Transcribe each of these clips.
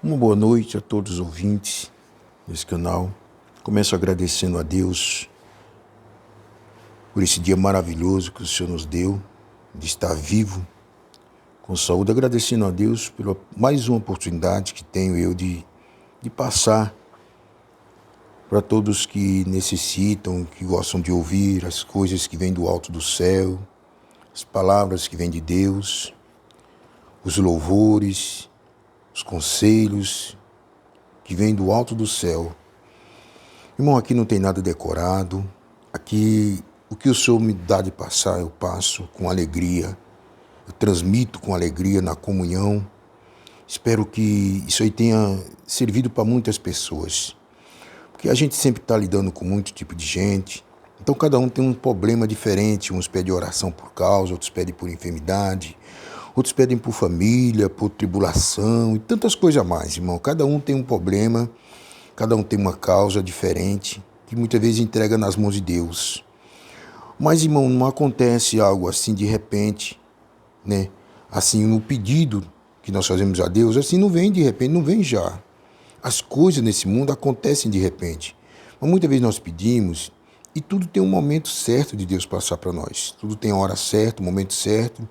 Uma boa noite a todos os ouvintes desse canal. Começo agradecendo a Deus por esse dia maravilhoso que o Senhor nos deu, de estar vivo, com saúde. Agradecendo a Deus pela mais uma oportunidade que tenho eu de passar para todos que necessitam, que gostam de ouvir as coisas que vêm do alto do céu, as palavras que vêm de Deus, os louvores, os conselhos que vêm do alto do céu. Irmão, aqui não tem nada decorado. Aqui, o que o Senhor me dá de passar, eu passo com alegria. Eu transmito com alegria na comunhão. Espero que isso aí tenha servido para muitas pessoas. Porque a gente sempre está lidando com muito tipo de gente. Então, cada um tem um problema diferente. Uns pedem oração por causa, outros pedem por enfermidade. Outros pedem por família, por tribulação e tantas coisas a mais, irmão. Cada um tem um problema. Cada um tem uma causa diferente, que muitas vezes entrega nas mãos de Deus. Mas, irmão, não acontece algo assim de repente, né? Assim, no pedido que nós fazemos a Deus, assim não vem de repente, não vem já. As coisas nesse mundo acontecem de repente. Mas muitas vezes nós pedimos e tudo tem um momento certo de Deus passar para nós. Tudo tem a hora certa, o momento certo.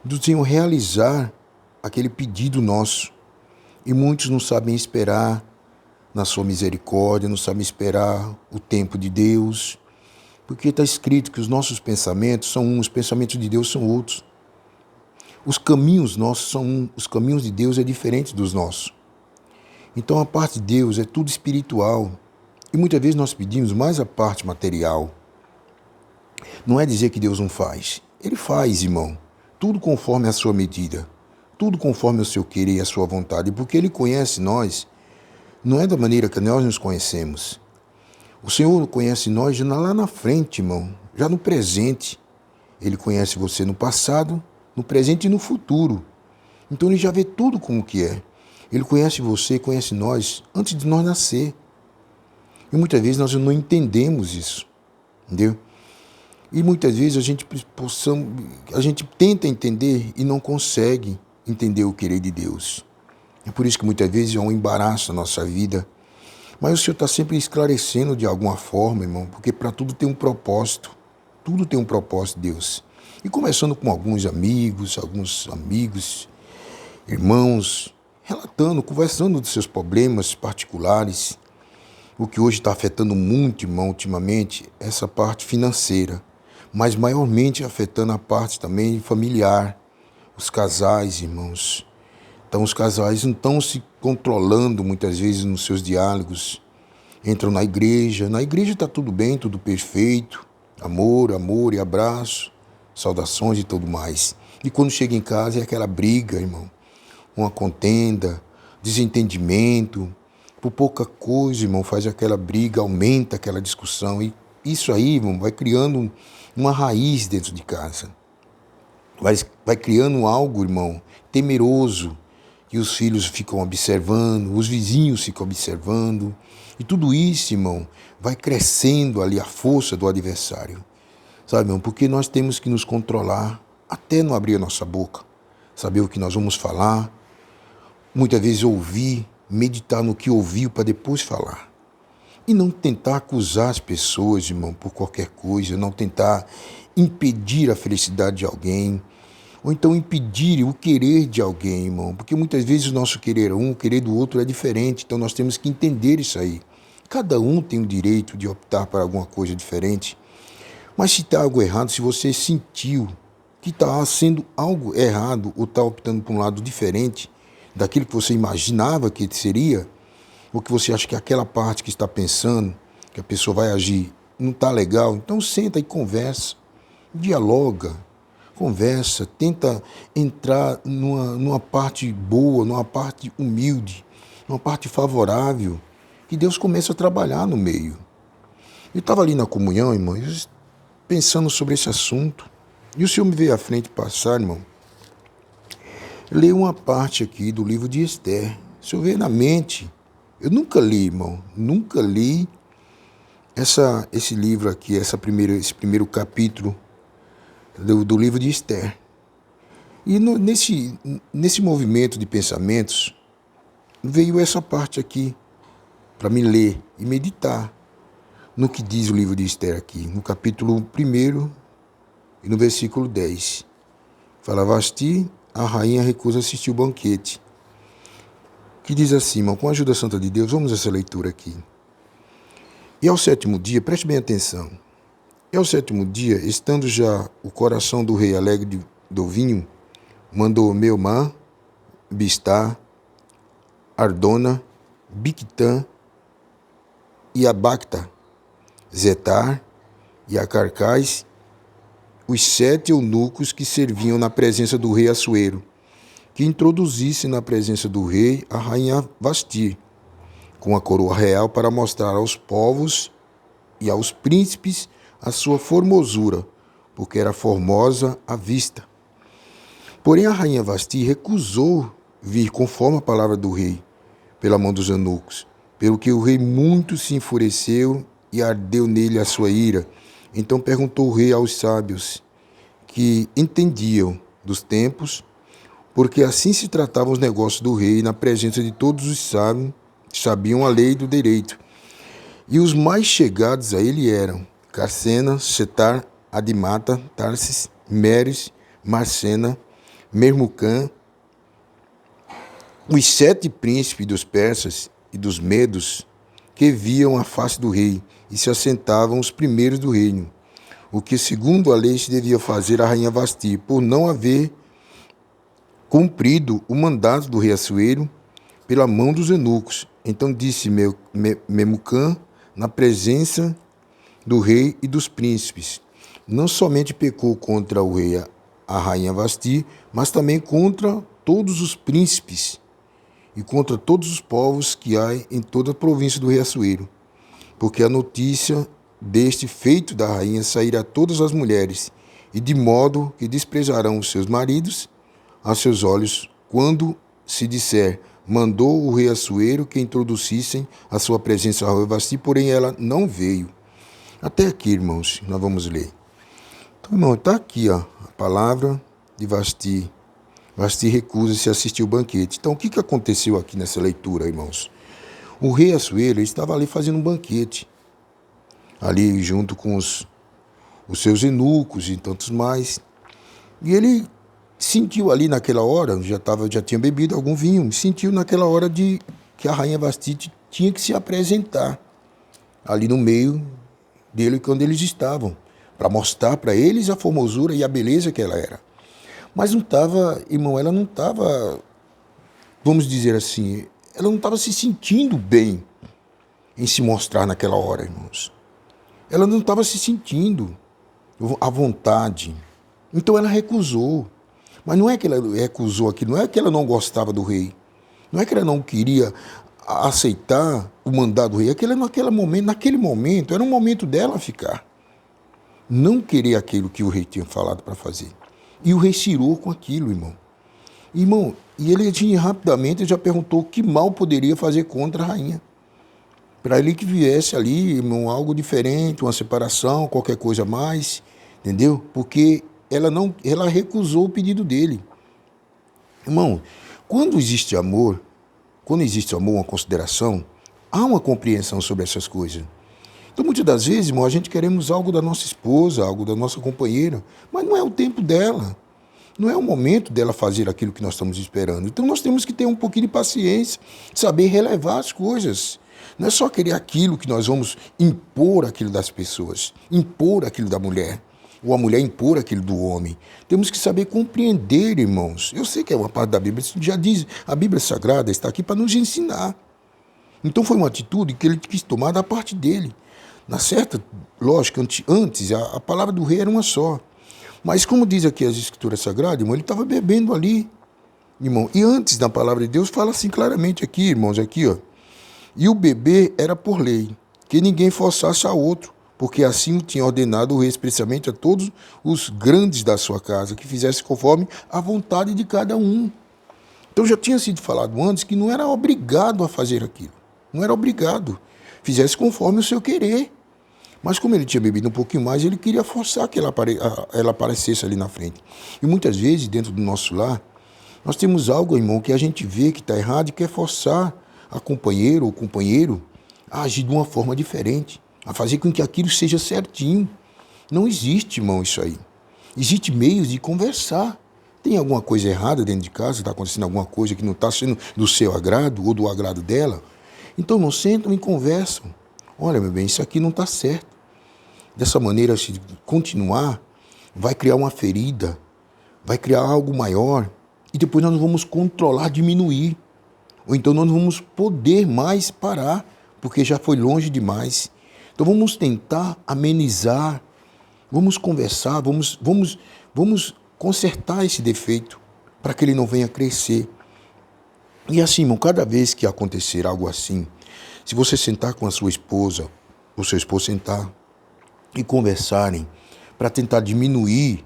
Tudo tem realizar aquele pedido nosso. E muitos não sabem esperar na sua misericórdia, não sabem esperar o tempo de Deus, porque está escrito que os nossos pensamentos são uns, os pensamentos de Deus são outros. Os caminhos nossos são uns, os caminhos de Deus é diferente dos nossos. Então a parte de Deus é tudo espiritual, e muitas vezes nós pedimos mais a parte material. Não é dizer que Deus não faz, Ele faz, irmão, tudo conforme a sua medida, tudo conforme o seu querer e a sua vontade, porque Ele conhece nós. Não é da maneira que nós nos conhecemos. O Senhor conhece nós já lá na frente, irmão, já no presente. Ele conhece você no passado, no presente e no futuro. Então Ele já vê tudo como que é. Ele conhece você, conhece nós antes de nós nascer. E muitas vezes nós não entendemos isso, entendeu? E muitas vezes a gente tenta entender e não consegue entender o querer de Deus. É por isso que muitas vezes é um embaraço na nossa vida. Mas o Senhor está sempre esclarecendo de alguma forma, irmão, porque para tudo tem um propósito. Tudo tem um propósito, Deus. E começando com alguns amigos, irmãos, relatando, conversando dos seus problemas particulares. O que hoje está afetando muito, irmão, ultimamente, é essa parte financeira. Mas maiormente afetando a parte também familiar. Os casais, irmãos. Então os casais não estão se controlando muitas vezes nos seus diálogos. Entram na igreja está tudo bem, tudo perfeito. Amor e abraço, saudações e tudo mais. E quando chega em casa é aquela briga, irmão. Uma contenda, desentendimento. Por pouca coisa, irmão, faz aquela briga, aumenta aquela discussão. E isso aí, irmão, vai criando uma raiz dentro de casa. Vai criando algo, irmão, temeroso. E os filhos ficam observando, os vizinhos ficam observando. E tudo isso, irmão, vai crescendo ali a força do adversário. Sabe, irmão, porque nós temos que nos controlar até não abrir a nossa boca. Saber o que nós vamos falar. Muitas vezes ouvir, meditar no que ouviu para depois falar. E não tentar acusar as pessoas, irmão, por qualquer coisa. Não tentar impedir a felicidade de alguém. Ou então impedir o querer de alguém, irmão. Porque muitas vezes o nosso querer o querer do outro é diferente. Então nós temos que entender isso aí. Cada um tem o direito de optar por alguma coisa diferente. Mas se está algo errado, se você sentiu que está sendo algo errado ou está optando por um lado diferente daquilo que você imaginava que seria, ou que você acha que aquela parte que está pensando, que a pessoa vai agir, não está legal, então senta e conversa, dialoga. Conversa, tenta entrar numa parte boa, numa parte humilde, numa parte favorável, que Deus começa a trabalhar no meio. Eu estava ali na comunhão, irmão, pensando sobre esse assunto, e o Senhor me veio à frente passar, irmão, ler uma parte aqui do livro de Esther. O Senhor veio na mente. Eu nunca li, irmão, nunca li esse livro aqui, esse primeiro capítulo do livro de Esther. E nesse movimento de pensamentos, veio essa parte aqui, para me ler e meditar no que diz o livro de Esther aqui, no capítulo 1 e no versículo 10. Fala, Vasti, a rainha recusa assistir o banquete. Que diz assim, irmão, com a ajuda santa de Deus, vamos a essa leitura aqui. E ao 7º dia, preste bem atenção, e ao 7º dia, estando já o coração do rei alegre do vinho, mandou Meumã, Bistá, Ardona, Bictã e Abacta, Zetar e Acarcais, os 7 eunucos que serviam na presença do rei Assuero, que introduzisse na presença do rei a rainha Vasti, com a coroa real para mostrar aos povos e aos príncipes a sua formosura, porque era formosa à vista. Porém a rainha Vasti recusou vir conforme a palavra do rei, pela mão dos eunucos, pelo que o rei muito se enfureceu e ardeu nele a sua ira. Então perguntou o rei aos sábios, que entendiam dos tempos, porque assim se tratavam os negócios do rei na presença de todos os sábios, que sabiam a lei do direito. E os mais chegados a ele eram Carcena, Setar, Adimata, Tarsis, Meres, Marcena, Mermucã, os 7 príncipes dos persas e dos medos que viam a face do rei e se assentavam os primeiros do reino, o que segundo a lei se devia fazer a rainha Vasti, por não haver cumprido o mandato do rei Assuero pela mão dos eunucos. Então disse Memucã na presença do rei e dos príncipes, não somente pecou contra o rei a rainha Vasti, mas também contra todos os príncipes e contra todos os povos que há em toda a província do rei Assuero, porque a notícia deste feito da rainha sairá a todas as mulheres, e de modo que desprezarão os seus maridos a seus olhos, quando se disser, mandou o rei Assuero que introduzissem a sua presença a Vasti, porém ela não veio. Até aqui, irmãos, nós vamos ler. Então, irmão, está aqui a palavra de Vasti. Vasti recusa-se a assistir o banquete. Então, o que aconteceu aqui nessa leitura, irmãos? O rei Assuero estava ali fazendo um banquete, ali junto com os seus eunucos e tantos mais. E ele sentiu ali naquela hora, já tinha bebido algum vinho, sentiu naquela hora de que a rainha Vasti tinha que se apresentar ali no meio dele, quando eles estavam, para mostrar para eles a formosura e a beleza que ela era. Mas não estava, irmão, ela não estava, vamos dizer assim, ela não estava se sentindo bem em se mostrar naquela hora, irmãos. Ela não estava se sentindo à vontade. Então ela recusou. Mas não é que ela recusou aquilo, não é que ela não gostava do rei. Não é que ela não queria aceitar o mandado do rei. Naquele momento, era um momento dela ficar. Não querer aquilo que o rei tinha falado para fazer. E o rei cirou com aquilo, irmão. Irmão, e ele rapidamente já perguntou que mal poderia fazer contra a rainha. Para ele que viesse ali, irmão, algo diferente, uma separação, qualquer coisa a mais, entendeu? Porque ela recusou o pedido dele. Irmão, quando existe amor, uma consideração, há uma compreensão sobre essas coisas. Então, muitas das vezes, irmão, a gente queremos algo da nossa esposa, algo da nossa companheira, mas não é o tempo dela. Não é o momento dela fazer aquilo que nós estamos esperando. Então, nós temos que ter um pouquinho de paciência, saber relevar as coisas. Não é só querer aquilo que nós vamos impor aquilo das pessoas, impor aquilo da mulher, ou a mulher impor aquilo do homem. Temos que saber compreender, irmãos. Eu sei que é uma parte da Bíblia, já diz, a Bíblia Sagrada está aqui para nos ensinar. Então foi uma atitude que ele quis tomar da parte dele. Na certa lógica, antes, a palavra do rei era uma só. Mas como diz aqui as Escrituras Sagradas, irmão, ele estava bebendo ali, irmão. E antes da palavra de Deus, fala assim claramente aqui, irmãos, aqui, ó. E o beber era por lei, que ninguém forçasse a outro, porque assim o tinha ordenado o rei expressamente a todos os grandes da sua casa, que fizesse conforme a vontade de cada um. Então já tinha sido falado antes que não era obrigado a fazer aquilo. Não era obrigado. Fizesse conforme o seu querer. Mas como ele tinha bebido um pouquinho mais, ele queria forçar que ela aparecesse ali na frente. E muitas vezes, dentro do nosso lar, Nós temos algo, irmão, que a gente vê que está errado e quer forçar a companheira ou companheiro a agir de uma forma diferente, a fazer com que aquilo seja certinho. Não existe, irmão, isso aí. Existe meios de conversar. Tem alguma coisa errada dentro de casa, está acontecendo alguma coisa que não está sendo do seu agrado ou do agrado dela. Então, não sentam e conversam. Olha, meu bem, isso aqui não está certo. Dessa maneira, se continuar, vai criar uma ferida, vai criar algo maior, e depois nós não vamos controlar, diminuir. Ou então nós não vamos poder mais parar, porque já foi longe demais. Então vamos tentar amenizar, vamos conversar, vamos consertar esse defeito, para que ele não venha crescer. E assim, irmão, cada vez que acontecer algo assim, se você sentar com a sua esposa, o seu esposo sentar e conversarem, para tentar diminuir,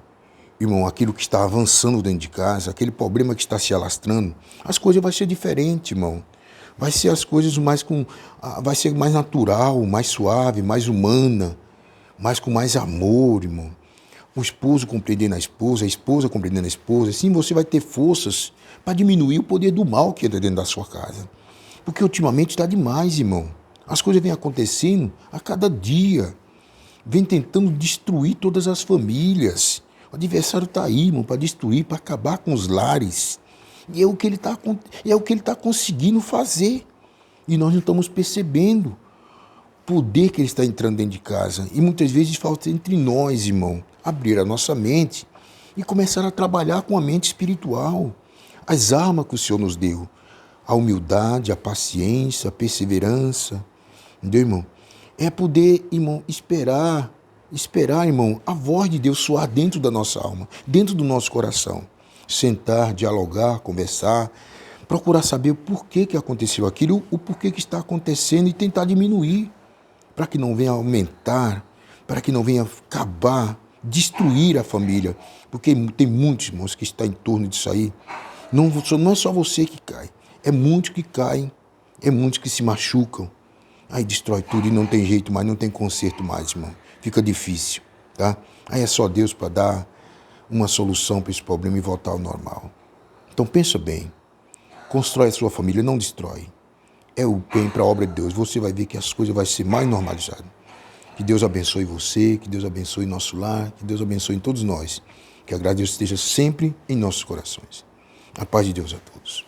irmão, aquilo que está avançando dentro de casa, aquele problema que está se alastrando, as coisas vão ser diferentes, irmão. Vai ser as coisas vai ser mais natural, mais suave, mais humana, com mais amor, irmão. O esposo compreendendo a esposa compreendendo a esposa. Assim você vai ter forças para diminuir o poder do mal que entra dentro da sua casa. Porque ultimamente está demais, irmão. As coisas vêm acontecendo a cada dia. Vem tentando destruir todas as famílias. O adversário está aí, irmão, para destruir, para acabar com os lares. E é o que ele está conseguindo fazer. E nós não estamos percebendo o poder que ele está entrando dentro de casa. E muitas vezes falta entre nós, irmão, abrir a nossa mente e começar a trabalhar com a mente espiritual. As armas que o Senhor nos deu. A humildade, a paciência, a perseverança. Entendeu, irmão? É poder, irmão, esperar, irmão, a voz de Deus soar dentro da nossa alma, dentro do nosso coração. Sentar, dialogar, conversar, procurar saber o porquê que aconteceu aquilo, o porquê que está acontecendo e tentar diminuir, para que não venha aumentar, para que não venha acabar, destruir a família. Porque tem muitos, irmãos, que estão em torno disso aí. Não é só você que cai, é muitos que caem, é muitos que se machucam. Aí destrói tudo e não tem jeito mais, não tem conserto mais, irmão. Fica difícil, tá? Aí é só Deus para dar uma solução para esse problema e voltar ao normal. Então pensa bem, constrói a sua família, não destrói. É o bem para a obra de Deus. Você vai ver que as coisas vão ser mais normalizadas. Que Deus abençoe você, que Deus abençoe nosso lar, que Deus abençoe todos nós. Que a graça de Deus esteja sempre em nossos corações. A paz de Deus a todos.